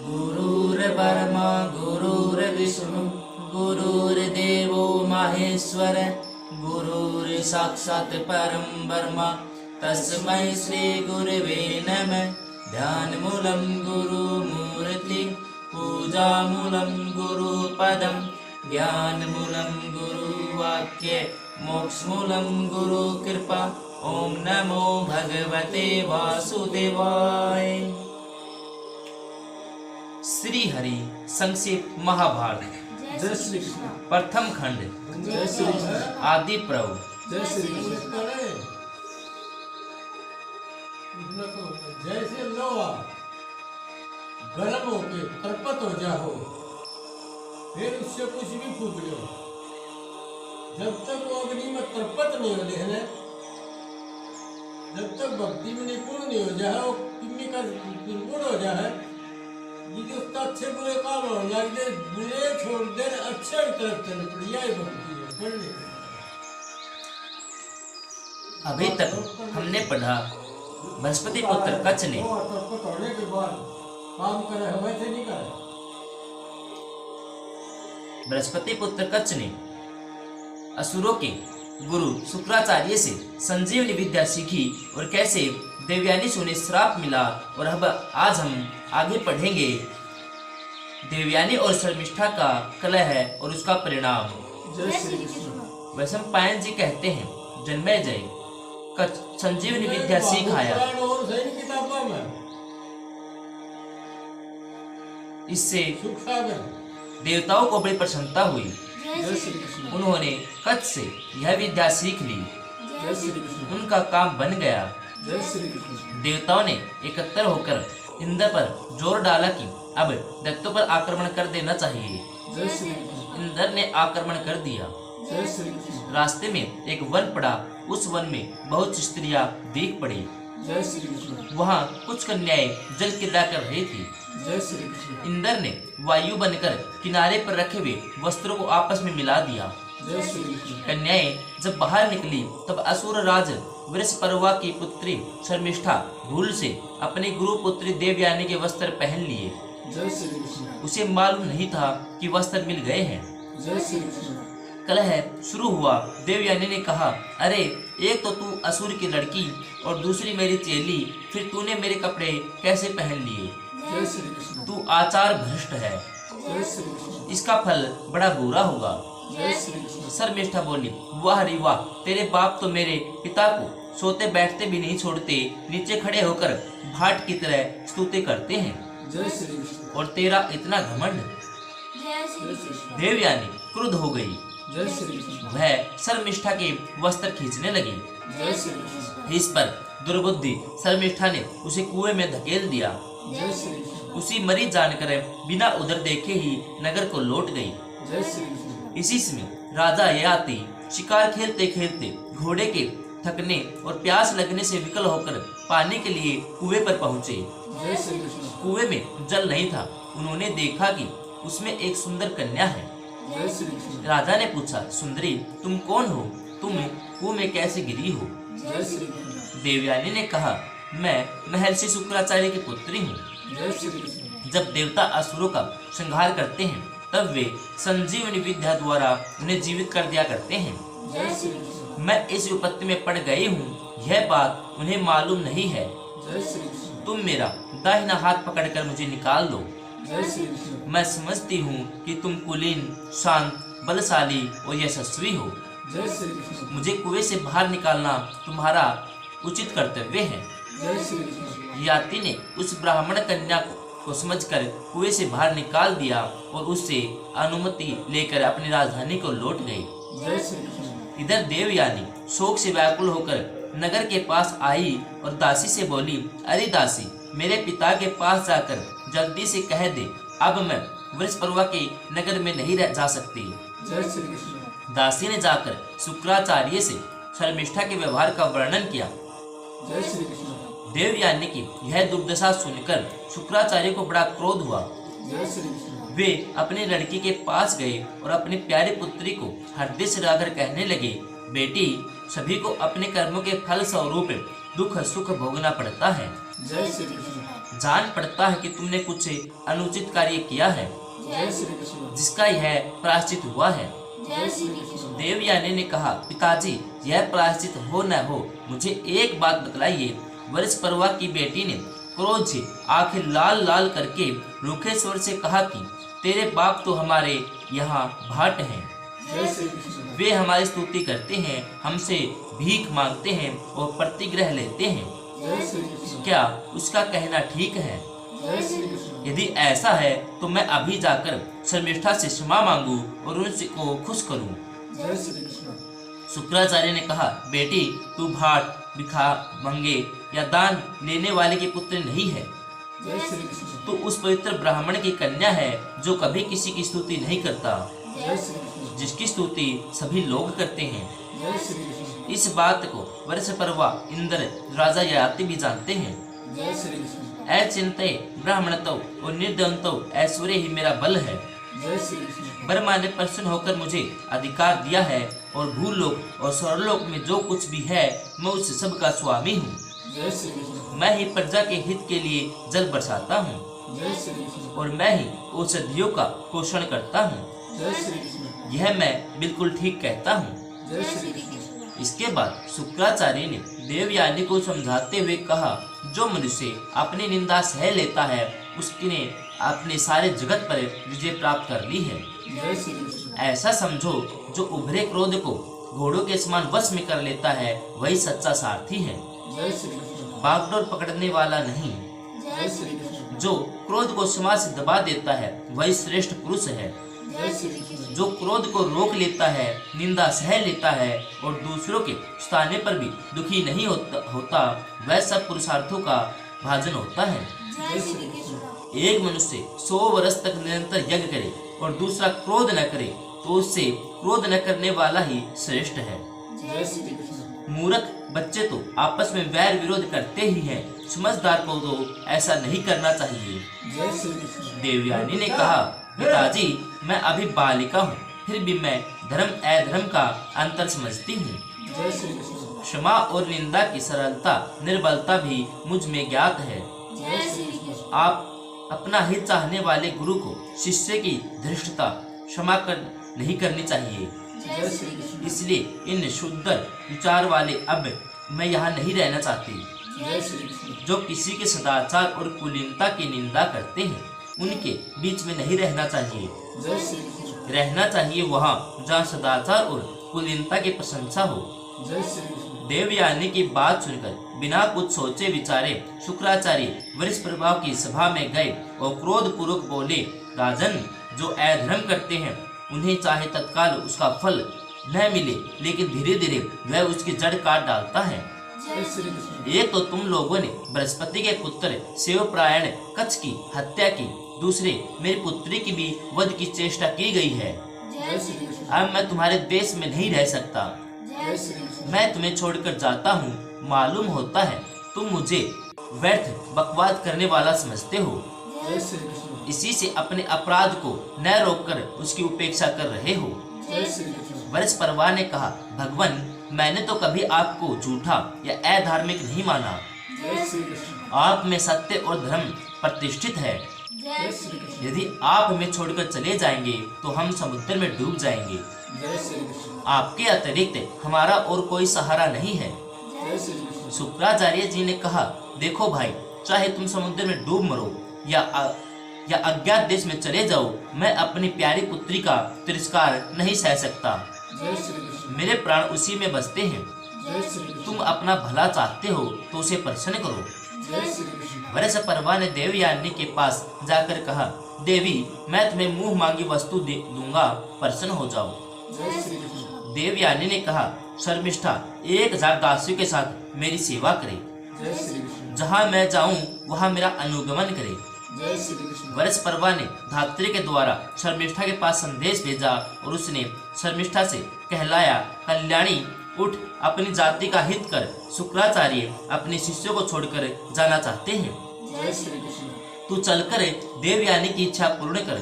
गुरुर्ब्रह्मा गुरुर्विष्णु गुरुर्देवो महेश्वर गुरुर्साक्षात् परं ब्रह्म तस्मै श्री गुरवे नमः। ध्यानमूलं गुरुमूर्ति पूजामूलं गुरुपदं ज्ञानमूलं गुरुवाक्य मोक्षमूलं गुरुकृपा। ओम नमो भगवते वासुदेवाय। श्री हरि संक्षिप्त महाभारत जय श्री कृष्ण। प्रथम खंड जय श्री कृष्ण। आदि प्रभु। जय श्री कृष्ण। जैसे लोहा गर्म होके तरपत हो जाओ, फिर उससे कुछ भी फूक लो, जब तक वो अग्नि में तरपत नहीं हो जाए, जब तक भक्ति में निपुण नहीं हो जाए, वो किन्नी का निर्गुण हो जाए, यदि उसका अच्छे बुरे काम हो लग दे, बुरे छोड़ दे, अच्छे की तरफ चल पड़ी, यही भक्ति है। पढ़ने अभी तक हमने पढ़ा बृहस्पति पुत्र कच्छ ने होने के बाद काम करे, वैसे नहीं करे। बृहस्पति पुत्र कच्छ ने असुरों के गुरु शुक्राचार्य से संजीवनी विद्या सीखी और कैसे देवयानी से उन्हें श्राप मिला। और अब आज हम आगे पढ़ेंगे देवयानी और शर्मिष्ठा का कलह और उसका परिणाम। जय श्री कृष्ण। वैशंपायन जी कहते हैं, जन्मेजय जय कच्छ संजीवनी विद्या सीख आया। और सही किताबों में इससे सुख सागर। देवताओं को बड़ी प्रसन्नता हुई। जय श्री कृष्ण। उन्होंने कच्छ से यह विद्या सीख ली। जय श्री कृष्ण। उनका काम बन गया। जय श्री कृष्ण। देवताओं ने एकत्र होकर इंद्र पर जोर डाला कि अब दैत्यों पर आक्रमण कर देना चाहिए। जय श्री कृष्ण। इंद्र ने आक्रमण कर दिया। जय श्री कृष्ण। रास्ते में एक वन पड़ा, उस वन में बहुत सी स्त्रियां दिख पड़ी। जय श्री कृष्ण। वहाँ कुछ कन्याएं जल क्रीड़ा कर रही थी। जय श्री कृष्ण। इंद्र ने वायु बनकर किनारे पर रखे हुए वस्त्रों को आपस में मिला दिया। जय श्री कृष्ण। कन्याएं जब बाहर निकली तब असुर राज वृषपर्वा की पुत्री शर्मिष्ठा भूल से अपनी गुरु पुत्री देवयानी के वस्त्र पहन लिए। जय श्री कृष्ण। उसे मालूम नहीं था कि वस्त्र मिल गए हैं। जय श्री कृष्ण। कलह शुरू हुआ। देवयानी ने कहा, अरे एक तो तू असुर की लड़की और दूसरी मेरी चेली, फिर तूने मेरे कपड़े कैसे पहन लिए? जय श्री कृष्ण। तू आचार भ्रष्ट है, जय श्री कृष्ण। इसका फल बड़ा बुरा होगा। जय श्री कृष्ण। शर्मिष्ठा बोली, वाह रे वाह, तेरे बाप तो मेरे पिता को सोते बैठते भी नहीं छोड़ते, नीचे खड़े होकर भाट की तरह स्तुति करते हैं, जय श्री कृष्ण। और तेरा इतना घमंड। जय श्री कृष्ण। देवयानी क्रुद्ध हो गई। जय श्री कृष्ण। वह शर्मिष्ठा के वस्त्र खींचने लगी। जय श्री कृष्ण। इस पर दुर्बुद्धि शर्मिष्ठा ने उसे कुएं में धकेल दिया। जय श्री कृष्ण। उसी मरी जानकर बिना उधर देखे ही नगर को लौट गई। जय श्री कृष्ण। इसी समय राजा ययाति शिकार खेलते खेलते घोड़े के थकने और प्यास लगने से विकल होकर पानी के लिए कुएं पर पहुंचे। जय श्री कृष्ण। कुएं में जल नहीं था। उन्होंने देखा कि उसमें एक सुंदर कन्या है। जय श्री कृष्ण। राजा ने पूछा, सुंदरी तुम कौन हो? तुम कुएं में कैसे गिरी हो? जय श्री कृष्ण। देवयानी ने कहा, मैं महर्षि शुक्राचार्य की पुत्री हूँ। जय श्री कृष्ण। जब देवता असुरों का संहार करते हैं तब वे संजीवनी विद्या द्वारा उन्हें जीवित कर दिया करते हैं। जय श्री कृष्ण। मैं इस विपत्ति में पड़ गई हूँ, यह बात उन्हें मालूम नहीं है। जय श्री कृष्ण। तुम मेरा दाहिना हाथ पकड़कर मुझे निकाल दो। जय श्री कृष्ण। मैं समझती हूँ कि तुम कुलीन, शांत, बलशाली और यशस्वी हो। जय श्री कृष्ण। मुझे कुएं से बाहर निकालना तुम्हारा उचित कर्तव्य है। जय श्री कृष्ण। याति ने उस ब्राह्मण कन्या को समझकर कुएं से बाहर निकाल दिया और उससे अनुमति लेकर अपनी राजधानी को लौट गई। जय श्री कृष्ण। इधर देवयानी शोक से व्याकुल होकर नगर के पास आई और दासी से बोली, अरे दासी, मेरे पिता के पास जाकर जल्दी से कह दे, अब मैं वृषपर्वा के नगर में नहीं जा सकती। जय श्री कृष्ण। दासी ने जाकर शुक्राचार्य से शर्मिष्ठा के व्यवहार का वर्णन किया। जय श्री कृष्ण। देवयानी की यह दुर्दशा सुनकर शुक्राचार्य को बड़ा क्रोध हुआ। जय श्री कृष्ण। वे अपनी लड़की के पास गए और अपनी प्यारी पुत्री को हृदय से लगाकर कहने लगे, बेटी, सभी को अपने कर्मों के फल स्वरूप दुख सुख भोगना पड़ता है। जय श्री कृष्ण। जान पड़ता है कि तुमने कुछ अनुचित कार्य किया है, जय श्री कृष्ण, जिसका यह प्रायश्चित हुआ है। जय श्री कृष्ण। देवयानी ने कहा, पिताजी, यह प्रायश्चित हो न हो, मुझे एक बात बतलाइए। वृषपर्वा की बेटी ने क्रोध से आंखें लाल लाल करके रूखे स्वर से कहा कि तेरे बाप तो हमारे यहाँ भाट हैं, जय श्री कृष्ण, वे हमारी स्तुति करते हैं, हमसे भीख मांगते हैं और प्रतिग्रह लेते हैं। जय श्री कृष्ण, क्या उसका कहना ठीक है? जय श्री कृष्ण, यदि ऐसा है तो मैं अभी जाकर शर्मिष्ठा से क्षमा मांगू और उनको खुश करूं। जय श्री कृष्ण, शुक्राचार्य ने कहा, बेटी, तू भाट, भिखा मंगे या दान लेने वाले की पुत्र नहीं है। जय श्री कृष्ण, तू उस पवित्र ब्राह्मण की कन्या है जो कभी किसी की स्तुति नहीं करता, जय श्री कृष्ण, जिसकी स्तुति सभी लोग करते हैं। जय श्री कृष्ण, इस बात को वृषपर्वा, इंद्र, राजा ययाति भी जानते हैं। जय श्री कृष्ण, अचिंत्य ब्राह्मणत्व और निर्धनत्व ऐश्वर्य ही मेरा बल है। जय श्री कृष्ण, ब्रह्मा ने प्रसन्न होकर मुझे अधिकार दिया है और भूलोक और स्वर्लोक में जो कुछ भी है मैं उस सब का स्वामी हूँ। जय श्री कृष्ण, मैं ही प्रजा के हित के लिए जल बरसाता हूँ जय श्री कृष्ण, और मैं ही औषधियों का पोषण करता हूँ। जय श्री कृष्ण, यह मैं बिल्कुल ठीक कहता हूँ। जय श्री कृष्ण, इसके बाद शुक्राचार्य ने देवयानी को समझाते हुए कहा, जो मनुष्य अपनी निंदा सह लेता है उसने अपने सारे जगत पर विजय प्राप्त कर ली है। जय श्री कृष्ण, ऐसा समझो, जो उभरे क्रोध को घोड़ों के समान वश में कर लेता है वही सच्चा सारथी है, जय श्री कृष्ण, बागडोर पकड़ने वाला नहीं। जय श्री कृष्ण, जो क्रोध को समाज से दबा देता है वही श्रेष्ठ पुरुष है। जय श्री कृष्ण, जो क्रोध को रोक लेता है, निंदा सह लेता है और दूसरों के स्थाने पर भी दुखी नहीं होता वह सब पुरुषार्थों का भाजन होता है। जय श्री कृष्ण। एक मनुष्य 100 वर्ष तक निरंतर यज्ञ करे और दूसरा क्रोध न करे तो उससे क्रोध न करने वाला ही श्रेष्ठ है। जय श्री कृष्ण, मूर्ख बच्चे तो आपस में वैर विरोध करते ही हैं, समझदार को तो ऐसा नहीं करना चाहिए। जय श्री कृष्ण, देवयानी ने कहा, पिताजी, मैं अभी बालिका हूँ, फिर भी मैं धर्म अधर्म का अंतर समझती हूँ। जय श्री कृष्ण, क्षमा और निंदा की सरलता निर्बलता भी मुझ में ज्ञात है। जय श्री कृष्ण। आप अपना हित चाहने वाले गुरु को शिष्य की धृष्टता क्षमा कर नहीं करनी चाहिए। जय श्री कृष्ण, इसलिए इन शुद्ध विचार वाले अब मैं यहाँ नहीं रहना चाहती। जय श्री कृष्ण, जो किसी के सदाचार और कुलीनता की निंदा करते हैं उनके बीच में नहीं रहना चाहिए। जय श्री कृष्ण, रहना चाहिए वहाँ जहाँ सदाचार और कुलीनता की प्रशंसा हो। जय श्री कृष्ण, देवयानी की बात सुनकर बिना कुछ सोचे विचारे शुक्राचार्य वृषपर्वा की सभा में गए और क्रोध पूर्वक बोले, राजन, जो अधर्म करते हैं उन्हें चाहे तत्काल उसका फल न मिले, लेकिन धीरे धीरे वह उसकी जड़ काट डालता है। जय श्री कृष्ण, एक तो तुम लोगों ने बृहस्पति के पुत्र शिवप्रायण कच्छ की हत्या की, दूसरे मेरी पुत्री की भी वध की चेष्टा की गई है। जय श्री कृष्ण, अब मैं तुम्हारे देश में नहीं रह सकता, जय श्री कृष्ण, मैं तुम्हें छोड़कर जाता हूँ। मालूम होता है तुम मुझे व्यर्थ बकवाद करने वाला समझते हो, जय श्री कृष्ण, इसी से अपने अपराध को न रोककर उसकी उपेक्षा कर रहे हो। जय श्री कृष्ण, वृषपर्वा ने कहा, भगवान, मैंने तो कभी आपको झूठा या अधार्मिक नहीं माना। जय श्री कृष्ण, आप में सत्य और धर्म प्रतिष्ठित है। जय श्री कृष्ण, यदि आप हमें छोड़कर चले जाएंगे तो हम समुद्र में डूब जाएंगे। जय श्री कृष्ण, आपके अतिरिक्त हमारा और कोई सहारा नहीं है। जय श्री कृष्ण, शुक्राचार्य जी ने कहा, देखो भाई, चाहे तुम समुद्र में डूब मरो या अज्ञात देश में चले जाओ, मैं अपनी प्यारी पुत्री का तिरस्कार नहीं सह सकता। जय श्री कृष्ण, मेरे प्राण उसी में बसते हैं। जय श्री कृष्ण, तुम अपना भला चाहते हो तो उसे प्रसन्न करो। जय श्री कृष्ण, वृषपर्वा ने देवयानी के पास जाकर कहा, देवी, मैं तुम्हें मुंह मांगी वस्तु दे दूंगा, प्रसन्न हो जाओ। जय श्री कृष्ण, देवयानी ने कहा, शर्मिष्ठा 1000 दासियों के साथ मेरी सेवा करे, जय श्री कृष्ण, जहाँ मैं जाऊँ वहाँ मेरा अनुगमन करे। जय श्री कृष्ण, वृषपर्वा ने धात्री के द्वारा शर्मिष्ठा के पास संदेश भेजा और उसने शर्मिष्ठा से कहलाया, कल्याणी, उठ, अपनी जाति का हित कर। शुक्राचार्य अपने शिष्यों को छोड़कर जाना चाहते हैं, जय श्री कृष्ण, तू चलकर देवयानी की इच्छा पूर्ण कर।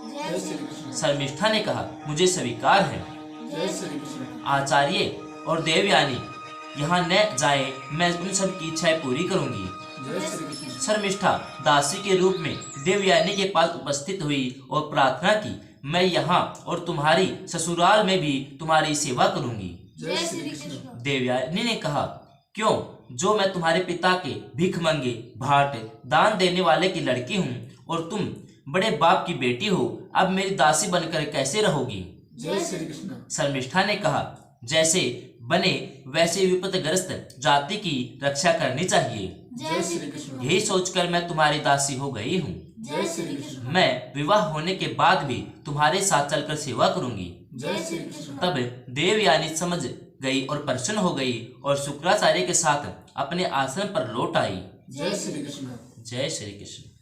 जय श्री कृष्ण, शर्मिष्ठा ने कहा, मुझे स्वीकार है। जय श्री कृष्ण, आचार्य और देवयानी यहाँ न जाए, मैं उन सब की इच्छाएं पूरी करूंगी। जय श्री कृष्ण। शर्मिष्ठा दासी के रूप में देवयानी के पास उपस्थित हुई और प्रार्थना की, मैं यहाँ और तुम्हारी ससुराल में भी तुम्हारी सेवा करूंगी। जय श्री कृष्ण। देवयानी ने कहा, क्यों, जो मैं तुम्हारे पिता के भिख मंगे भाट दान देने वाले की लड़की हूँ और तुम बड़े बाप की बेटी हो, अब मेरी दासी बनकर कैसे रहोगी? जय श्री कृष्ण। शर्मिष्ठा ने कहा, जैसे बने वैसे विपदग्रस्त जाति की रक्षा करनी चाहिए। जय श्री कृष्ण। यही सोचकर मैं तुम्हारी दासी हो गई हूँ। जय श्री कृष्ण। मैं विवाह होने के बाद भी तुम्हारे साथ चलकर सेवा करूंगी। जय श्री कृष्ण। तब देवयानी समझ गई और प्रसन्न हो गई और शुक्राचार्य के साथ अपने आश्रम पर लौट आई। जय श्री कृष्ण। जय श्री कृष्ण।